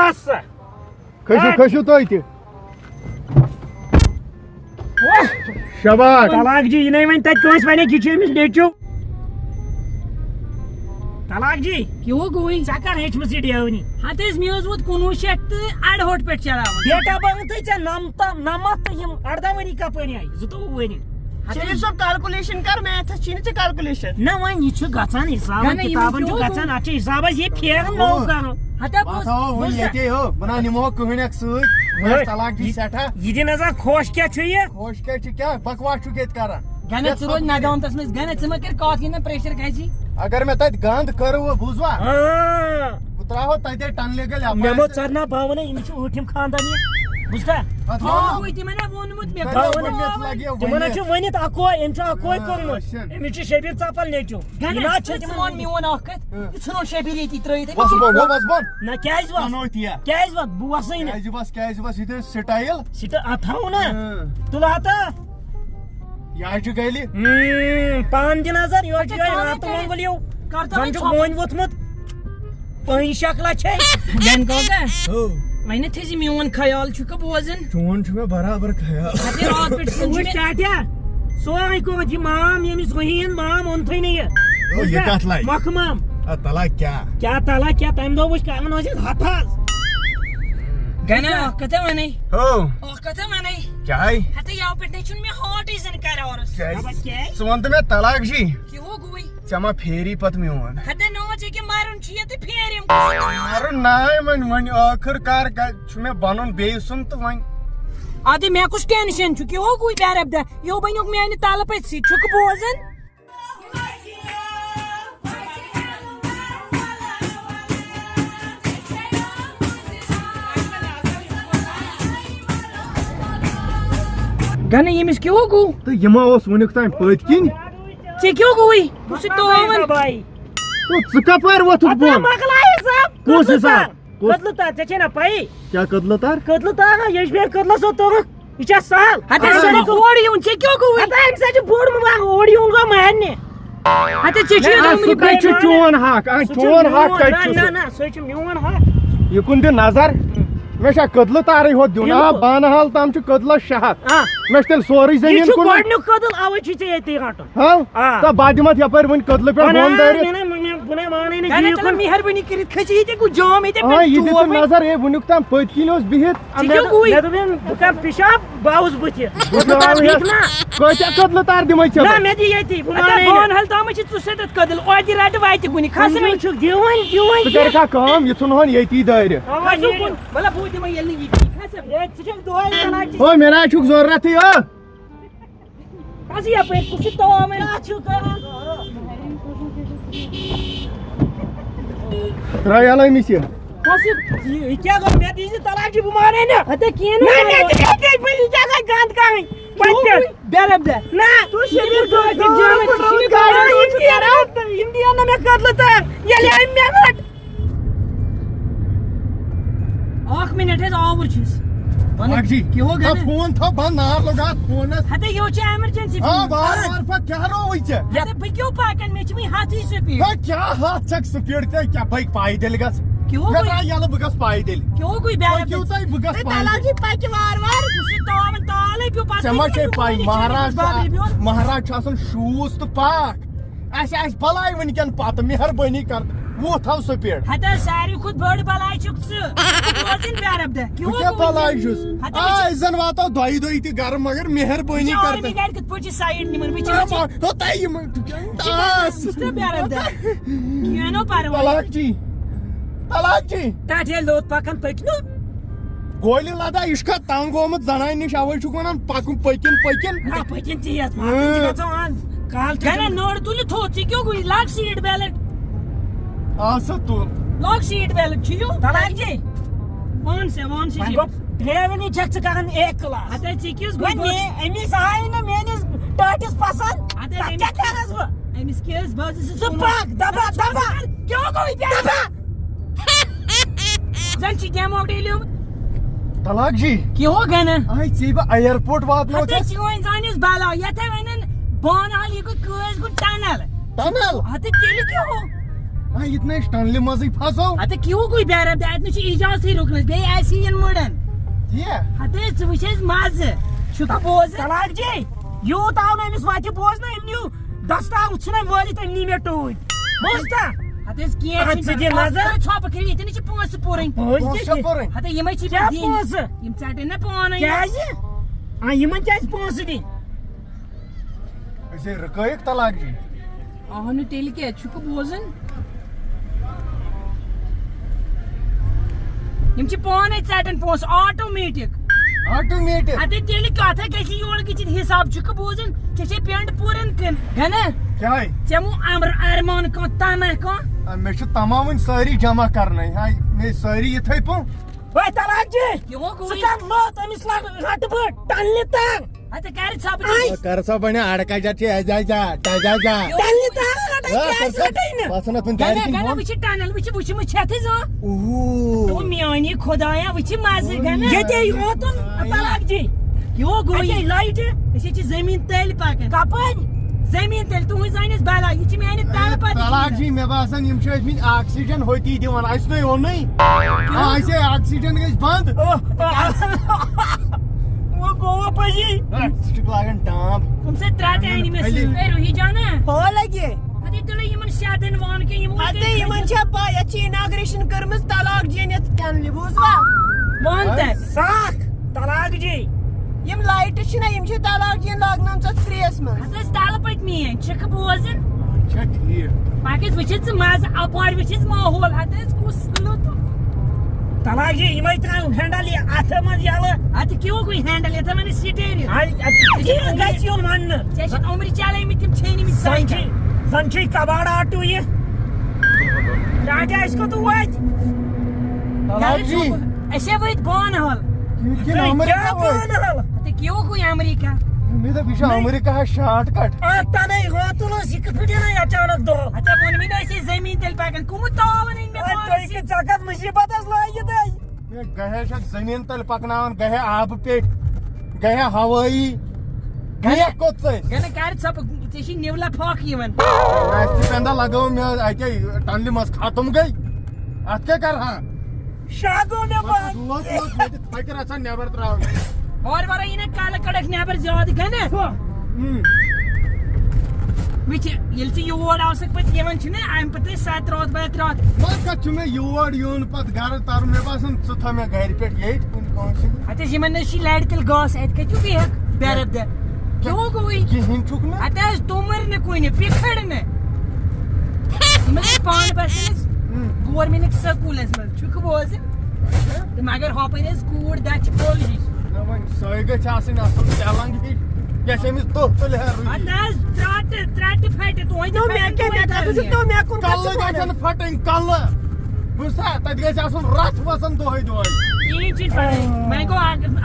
بس کھسو تُہۍ تہِ شباش طلاق جی یہ نہیں ون تت کٲنٛسہِ ونے یہ چھُ أمِس نیٚچوٗ طلاق جی کیوں گوئی ژےٚ کر ہیٚچھمٕژ یہِ ڈیونی ہتھ ٲسۍ مےٚ ٲس ووت 1900 تہٕ اڑہوٹ پٮ۪ٹھ چلاوان ڈیٹ آف برتھ ژےٚ 9 تہٕ یِم 18 ؤری کپٲرۍ آیہِ 22 ؤری چیز سب کیلکولیشن کر میتھس چھی نہ کیلکولیشن نہ وۄنۍ یہِ چھُ گژھان حسابن کتابن چھُ گژھان اتھ چھُ حسابس یہ پھیرن نوٚو کرُن ہتا ییٚتے ہو بہٕ نِمو کٕہٕنۍ اکھ سۭتۍ طلاق دی سٮ۪ٹھاہ یہِ دِ نظر خوش کیٛاہ چھُ یہِ خوش کیٛاہ چھُ کیٛاہ بکواس چھُکھ ییٚتہِ کران گنہ ژٕ روز ندامتس منٛز گنہ ژٕ ما کر کتھ یِنہٕ پریشر کھسی اگر مےٚ تتہِ گنٛد کٔرٕو بوٗزوا بہٕ تراوہو تتے ٹنلہِ گٔلۍ مےٚ مو ژرنا بہٕ ونے أمِس چھُ ٲٹھِم خاندان یہِ بوٗزتھا تِمن ہا ووٚنمُت مےٚ تِمن ہا چھُ ؤنِتھ اکوے أمۍ چھُ اکوے کوٚرمُت أمِس چھُ شبیٖر ژپل نیٚچوٗ گنہ ژٕ وون میون اکھ کتھ یہِ ژھٕنو شبیٖر ییٚتی ترٲیِتھ بس بۄن بس بۄن نہ کیٛازِ وس کیٛازِ وس بہٕ وسٕے نہٕ کیٛازِ بس یہِ سٹایل اتھ تھاوو نا تُلہٕ ہتا یہِ چھُ گلہِ پان دِ نظر یورٕ چھُ یہوے راتہٕ مۄنگُل ہیوٗ زن چھُ مٲنۍ ووٚتھمُت پٔہنۍ شکلا چھے گن کاکا وۄنۍ تھٲیزِ میون خیال چھُکھا بوزان چون چھُ مےٚ برابر خیال رات پٮ۪ٹھ ٹاٹیا سورُے کوٚرمُت یہِ مام ییٚمِس وٕہیٖن مام اوٚنتھٕے نہٕ یہِ کتھ لگہِ مۄکھٕ مام طلاق کیٛاہ تلا کیٛاہ تمہِ دۄہ وٕچھ کران ٲسِس ہتھ حظ گنہ اکھ کتھا ونے اکھ کتھا ونے کیٛاہ ہتا یو پٮ۪ٹھ نے چھُنہٕ مےٚ ہاٹٕے زن کرورس ژٕ وَن تہٕ مےٚ طلاق جی کیوں گوئی ژےٚ ما پھیری پتہٕ میون ہتا نو ژےٚ کیٛاہ مرُن چھُ یہِ تہٕ پھیرِم مارُن ناے وۄنۍ ٲخٕر کار چھُ مےٚ بنُن بیٚیہِ سُنٛد تہٕ وۄنۍ ادٕ مےٚ کُس ٹینشن چھُ کیوں گوئی بیرب دہ یو بنیوک میانہِ تلہٕ پٔتۍ سۭتۍ چھُکھ بوزان گنہ ییٚمِس کیوں گوٚو تہٕ یہِ ما اوس وُنیُک تام پٔتۍ کِنۍ ژےٚ کیوں گوٚوُے بہٕ چھُس تاوان ژٕ کپٲرۍ ووٚتھُکھ بۄن کُس حساب کٔدلہٕ تار ژےٚ چھے نا پایی کیٛاہ کٔدلہٕ تار کٔدلہٕ تار ہا یجبیٖر کٔدلس سۭتۍ توٚرُکھ یہِ چھا سہل ہتا سڑک اورٕ یُن ژےٚ کیوں گوٚوُے ہتا أمِس ہا چھُ بوٚڑ مُبارک اورٕ یُن گوٚو مہرنہِ ہتا ژےٚ سُہ کتہِ چھُ چون حق چون حق کتہِ چھُ نہ نہ سُے چھُ میون حق یِکُن دِ نظر مےٚ چھا کٔدلہٕ تارٕے ہوت دیُن آ بانہال تام چھُ کٔدلس 6 ہتھ مےٚ چھُ تیٚلہِ سورُے یہِ زٔمیٖن چھُ کُن گۄڈنیُک کٔدٕل اَوے چھُے ژےٚ ییٚتی رٹُن تہٕ بہٕ دِمتھ یپٲرۍ وۄنۍ کٔدلہٕ پٮ۪ٹھ بۄن دٲرِتھ بہٕ مانٕے نہٕ مہربٲنی کٔرِتھ کھٔسِو ییٚتہِ گوٚو جام یہِ دِ ژٕ نظر ہے وُنیُک تام پٔتۍ کِنۍ اوس بِہِتھ مےٚ دوٚپ بہٕ کرٕ پِشاب بہٕ آوُس بٕتھِ کۭتیاہ کٔدلہٕ تار دِمے ژےٚ نہ مےٚ دِ ییٚتی بہٕ مانٕے نہٕ بانہل تام چھِ ژٕ سۭتۍ کٔدٕل اورٕ رٹہِ واتہِ کُنہِ کھسن چھُکھ دِوان ژٕ کَرکھا کٲم یہِ ژھُنہون ییٚتی دٲرِتھ مطلب بہٕ دِمے ییٚلہِ نہٕ ییٚتی ژٕ چھکھ دۄہے ونان ہو مےٚ نہ چھُکھ ضروٗرتھٕے کھس یپٲرۍ کُس چھُ تاوان اتھ چھُ کران ترٛٲے یَلہٕ أمِس یہِ یہِ کیٛاہ گوٚو مےٚ دِی زِ طلاق جی بہٕ مانٕے نہٕ ہتا کینٛہہ نہٕ یہِ کیٛاہ گژھِ گنٛد کرٕنۍ بیرب دہ نہ یِم دِیَن نہٕ مےٚ کٔدلہٕ تار ییٚلہِ أمۍ مےٚ رٹ اکھ منٹ حظ آوُر چھُس جی فون تھاو بنٛد نار لوٚگ اتھ فونس ہتا یہِ چھِ ایمرجنسی وار وار پتہٕ کیٛاہ رووُے ژےٚ ہتا بہٕ کیوں پاکن مےٚ چھِ وۄنۍ ہتھٕے سپیٖڈ کیٛاہ ہتھ چھکھ سپیٖڈ ژےٚ کیٛاہ بٔے پایدٔلۍ گژھ کیوں مےٚ ترٛاو یَلہٕ بہٕ گژھٕ پایدٔلۍ کیوں گوٚو بیرب تۄہہِ بہٕ گژھٕ طلاق جی پکہِ وار وار کُس چھُ تاوان تالے پیوٚو ژےٚ ما چھے پاے مہراز چھُ آسان شوٗژ تہٕ پاک اَسہِ آسہِ بلاے وٕنکٮ۪ن پتہٕ مہربٲنی کر وُہ تھاو سپیٖڈ ہتا ساروی کھۄتہٕ بٔڑ بلاے چھُکھ ژٕ بیرب دہ بہٕ کیٛاہ بلاے چھُس أسۍ زن واتو دۄیہِ دۄہہِ تہِ گرٕ مگر مہربٲنی کر گرِ کِتھ پٲٹھۍ چھِ سایڈ نِمن بیرب دہ کینٛہہ نہٕ پرواے طلاق جی تتھ ییٚلہِ لوٚت پکان پٔکِو گولہِ لدا یہِ چھُ کھا تنگ گوٚمُت زنانہِ نِش اوے چھُکھ ونان پکُن پٔکِن پٔکِن تیز گنہ نٔر تُلِتھ تھوٚد ژےٚ کیوں گوٚو لاگ سیٖٹ بیلٹ آ سا تُل لاگ سیٖٹ بیلٹ چھُ یو طلاق جی وان سے ڈرایوری چھکھ ژٕ کران ایک کلاس ہتا ژےٚ کِس أمِس آیہِ نہٕ میٲنِس ٹٲٹِس پسنٛد کیٛاہ کرس بہٕ أمِس کیٛاہ ٲس بہٕ ٲسٕس ژٕ پک دبا دبا کیوں گوٚو زن چھِ ڈیمو ڈیلیومُت طلاق جی کیوں گنہ آے ژےٚ بہٕ اِیرپورٹ واتنو ہتا چٲنۍ زانیٚس بلا یتھے ونان بانہال یہِ گوٚو کٲش گوٚو ٹنل ٹنل ہتا تیٚلہِ کیوں اتنے ٹنلہِ منٛزٕے پھسو ہتے کیوں کوئی بیرب دے اتنے اجازت رکن بے ایسی ان مڑن ہتے ژٕ وٕچھ اَسہِ مزٕ چھُکھ بوز طلاق جی یوٗت آو نہٕ أمِس وَتہِ بوزنہٕ أمۍ نیوٗ دستاوُز ژھٕنَے وٲلِتھ أمۍ نی مےٚ ٹوٗرۍ بوزتا ہتے کینٛہہ ژٕ دِ نظر ژھۄپہٕ کٔرِتھ ییٚتٮ۪ن چھِ پونٛسہٕ پوٗرٕنۍ ہتے یِمے چھِ کیٛاہ دِنۍ پونٛسہٕ یِم ژَٹن نا پانے کیٛازِ یِمن کیٛازِ پونٛسہٕ دِنۍ أسے رُکٲیِکھ طلاق جی اہنو تیٚلہِ کیٛاہ چھُکھ بوزان یِم چھِ پانے ژَٹان پونٛسہٕ آٹومیٹِک آٹومیٹِک ہتے تیٚلہِ کتھے گژھِ یورٕ گٔژھِتھ حِساب چھُکھ بوزان ژےٚ چھے پٮ۪نٛٹ پوٗرن کٕن گنا کیٛاہ ژےٚ مو ارمان کانٛہہ تمہ کانٛہہ مےٚ چھِ تمام وۄنۍ سٲری جمع کرنے ہاے مےٚ سٲری یِتھٕے پٲٹھۍ وے طلاق جی یِمو ژٕ گوٚو کر لوٚت أمِس رٹہٕ بہٕ ٹنلہِ تام ہتے کر ژھۄپہٕ کر سا بنہِ اڑکا جا ٹنلہِ تام رٹے کیٛازِ رٹے نہٕ گنا وٕچھ ٹنل وٕچھمٕژ چھَتھ زانٛہہ میٛانہِ خۄدایا وٕچھ مزٕ گنا ییٚتے ووتُن طلاق جی کیوں گوٚو اَتے لایٹہِ أسۍ چھِ زٔمیٖن تٔلۍ پکان کپٲرۍ زٔمیٖن تٔلۍ تُہٕنٛز زٲنِس بلا یہِ چھِ میٛانہِ تلہٕ طلاق پتہٕ جی مےٚ باسان یِم چھِ ٲسمٕتۍ آکسیجن ہوتی دِوان اَسہِ نَے ووٚنُے اَسے آکسیجن گژھِ بنٛد وہ گوٚوا پٔزی ژٕ چھُکھ لاگان ٹامب تِم سۭتۍ ترٛاٹے أنۍ مےٚ سۭتۍ اے روہی جانا ہو لگے ہتے تُلے یِمن شیدن وان کہِ یِمو اَدٕ یِمن چھا پاے یتھ چھِ اِناگریشن کٔرمٕژ طلاق جین یتھ ٹنلہِ بوٗزوا وان تہِ ساکھ طلاق جی یِم لایٹہٕ چھِنہ یِم چھِ طلاق جین لاگنٲمژ اتھ فرٛیس منٛز ہتہٕ ٲسۍ تلہٕ پٔتۍ میٲنۍ چھِکھ بوزان چھا ٹھیٖک باقٕے وٕچھِتھ ژٕ مزٕ اپارِ وٕچھِتھ ماحول ہتہٕ ٲسۍ کُس لُطف طلاق جی یِمے ترٛاو ہینڈل یہِ اَتھٕ منٛز یَلہٕ ہتہٕ کیوں گوٚو ہینڈل یتھ وَنان سٹیرِنٛگ گژھِ یُن وَننہٕ ژےٚ چھِ عمرِ چلٲمٕتۍ تِم چھٲنِمٕتۍ سایکل زن چھُے کباڑ آٹوٗ یہِ ٹاٹا اَسہِ کوٚت وٲتۍ طلاق جی أسۍ ہے وٲتۍ بانہل کِنہٕ امریکہ وٲتۍ ہتہٕ کیوں گوٚو امریکہ مےٚ دوٚپ یہِ چھُ امریکہس شاٹ کٹ تَنے واتُن اوس یہِ کِتھ پٲٹھۍ اَنے اچانک دۄہ ہتہٕ ووٚنمٕے نا أسۍ ٲسۍ زٔمیٖن تیٚلہِ پکان کٕمہٕ تاوَن أنۍ مےٚ پانَس سۭتۍ ژےٚ کتھ مُصیبت حظ لٲگِتھ مےٚ گٔیے چھکھ زٔمیٖن تل پکناوان گٔیے آبہٕ پیٚٹھۍ گٔیے ہوٲیی گٔیے کوٚت ژٕ گنا کر ژھۄپہٕ ژےٚ چھی نِولہ پھۄکھ یِوان اَسہِ پٮ۪نٛدہ لگٲو مےٚ اتے ٹنلہِ منٛز ختم گٔے اتھ کیٛاہ کرہا شاہ گوٚو مےٚ بنٛد لوٚت لوٚت ییٚتہِ تھکہِ رژھا نیبر تراونہٕ اورٕ ورٲے یی نا کلہٕ کڑکھ نیبر زیادٕ گنا وٕچھ ییٚلہِ ژٕ یور آسکھ پتہٕ یِوان چھُنا امہِ پتہٕ ٲسۍ 7 رات 8 رات وۄنۍ کتھ چھُ مےٚ یور یُن پتہٕ گرٕ ترُن مےٚ باسان ژٕ تھاو مےٚ گرِ پٮ۪ٹھ ییٚتہِ کُنہِ کٲنٛسہِ ہتہٕ ٲسۍ یِمن نہ چھِ لرِ تیٚلہِ گاسہٕ اتہِ کتہِ بیٚہکھ بیرب دہ کیوں گوٚوٕے کِہیٖنۍ چھُکھ نہٕ ہتہٕ ٲسۍ توٚمُر نہٕ کُنہِ پِکھٕڑ نہٕ یِمن ٲسۍ پانہٕ بسان أسۍ گورمینٹ سکوٗلس منٛز چھُکھ بوزان تہٕ مگر ہۄپٲرۍ ٲسۍ کوٗر دچھِ پھوٚل ہِش سۄے گژھِ آسٕنۍ اصٕل چلنگ ہِش یۄس أمِس دۄہ تُلہِ ہا روٗہی ہتہٕ ٲسۍ ترٛٹہِ پھٹہِ کلہٕ گژھن پھٹٕنۍ کلہٕ بوٗزتھا تتہِ گژھِ آسُن رتھ وسان دۄہے دۄہے کِہیٖنۍ چھُنہٕ پتہٕ وۄنۍ گوٚو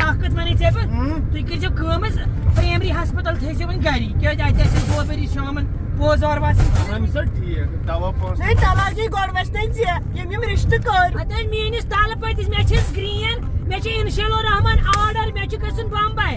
اکھ کتھ ونے ژےٚ بہٕ تُہۍ کٔرۍزیٚو کٲم حظ پرایمری ہسپتال تھٲیزیٚو وۄنۍ گری کیٛازِ اتہِ آسہِ ژور ؤری شامن پوزار وسان وۄنۍ سا ٹھیٖک دوا پونٛسہٕ ہے طلاق جی گۄڈٕ وسنے ژےٚ یِم رِشتہٕ کٔرۍ ہتہٕ ٲسۍ میٲنِس تلہٕ پٔتِس مےٚ چھِس گرین مےٚ چھِ انشل الرحمان آرڈر مےٚ چھُ گژھُن بمبے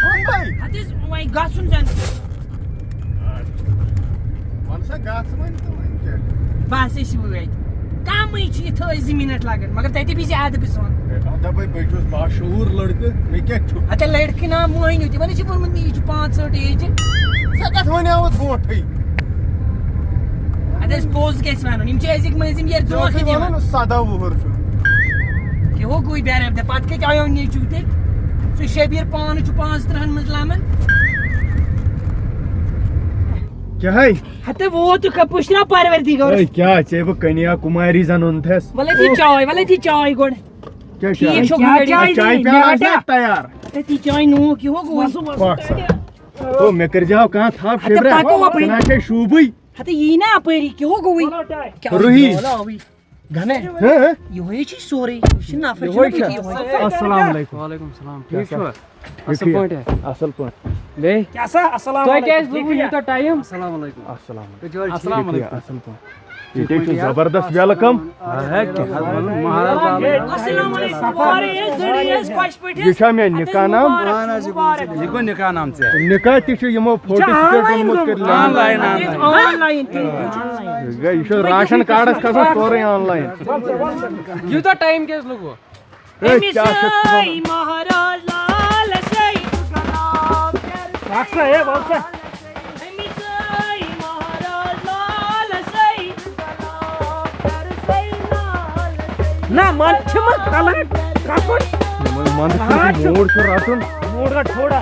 ہتہٕ ٲسۍ وۄنۍ گژھُن زن وَن سا گژھ وۄنۍ تہٕ وۄنۍ کیٛاہ بس أسۍ وٲتۍ کمٕے چھِ یہِ تھٲے 2 مِنٹ لگان مگر تتہِ بِہزِ ادبہٕ سان دپے بہٕ چھُس باشعوٗر لڑکہٕ مےٚ کیٛاہ چھُ ہتہٕ لڑکہٕ نا مٔہنیوٗ تِمن حظ چھِ ووٚنمُت یہِ چھُ 65 ایجہِ ژےٚ کتھ وَنیوُتھ برونٛٹھٕے ہتہٕ ٲسۍ پوٚز گژھِ ونُن یِم چھِ أزِکۍ مٔنٛزِم ییٚلہِ دھوکہٕ دِوان 17 وُہُر چھُ کیوں گوٚو بیرب دہ پتہٕ کتہِ آیو نیٚچوٗ تیٚلہِ سُہ شبیٖر پانہٕ چھُ 35 منٛز لمن کیٛاہ ہتہٕ ووتُکھ پُشرا پروردِگارس کیٛاہ ژےٚ بہٕ کنیا کُماری زن اوٚنتھس وَلے دی چاے گۄڈٕ ٹھیٖک چھُ چاے پیٛالہٕ تیار تٔتی چاے نوٗک یہِ گوٚو مےٚ کٔرۍزِہو کانٛہہ تھپھ ہتہٕ پکو اپٲری. ژٕ نہ چھے شوٗبٕے ہتہٕ یی نا اپٲری کیوں گوٚوٕے روٗہی گنے ہاں یِہوے چھُ سورُے یہِ چھُ نفر السلام علیکم وعلیکم السلام ٹھیٖک چھُوا اصل پٲٹھۍ اصل پٲٹھۍ بیٚیہِ کیٛاہ سا السلام تۄہہِ کیٛازِ علیکم لوٚگوٕ یوٗتاہ ٹایم السلام علیکم السلام تُہۍ چھِو حظ ٹھیٖک؟ اصل پٲٹھۍ یہ زبردست ویلکم السلام علیکم یہ مے نکاح نام یہ گو نکاح نام سے نکاح تمو فوٹو یہ راشن کارڈس کھسان سورے آن لائن یوتہ ٹائم کیس لگو نا من چھمت کلر کپڑ موڈ رٹن موڈ کا تھوڑا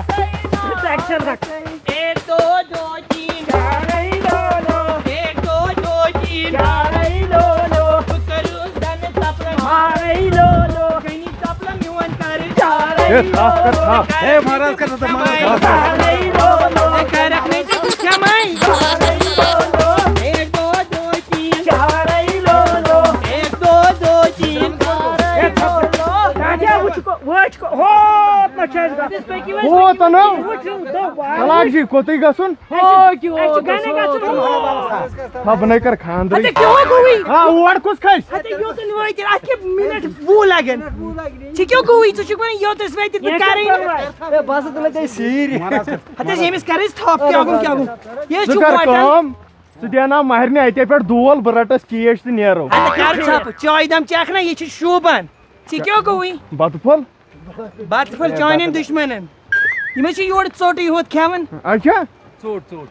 ایکشن رکھ 1 2 2 3 چارے لولو 1 2 2 3 چارے لولو کرو دن تپل مارے لولو کہیں تپل میون کر چارے لولو اے مہاراج کا تو مہاراج چارے لولو کر رکھنے کیا میں چارے لولو 1 2 2 3 چارے لولو 1 2 2 3 طلاق جی کوتھی گسن بنے کر خاندر ہاں اور کس کھس منٹ وہ لگن کیوں گوئی ژٕ چھُکھ وَنان یوتَس وٲتِتھ بہٕ کَرٕے نہٕ بس تو لگے سیر ہتہٕ أمِس کَرٕس تھپھ کیٛاہ گوٚو یہِ ژٕ چھُ کر ہوٹل کٲم ژٕ دیاوناو مہرنہِ اتے پٮ۪ٹھ دول بہٕ رٹس کیش تہٕ نیرو ہتہٕ کر ژھپھ چایہِ دام چکھ نا یہِ چھُ شوٗبان ژےٚ کیٛاہ گوٚوُے بتہٕ پھوٚل بتہٕ پھوٚل چانٮ۪ن دُشمنن یِم حظ چھِ یورٕ ژوٚٹٕے ہوت کھٮ۪وان اچھا ژوٹ ژوٹ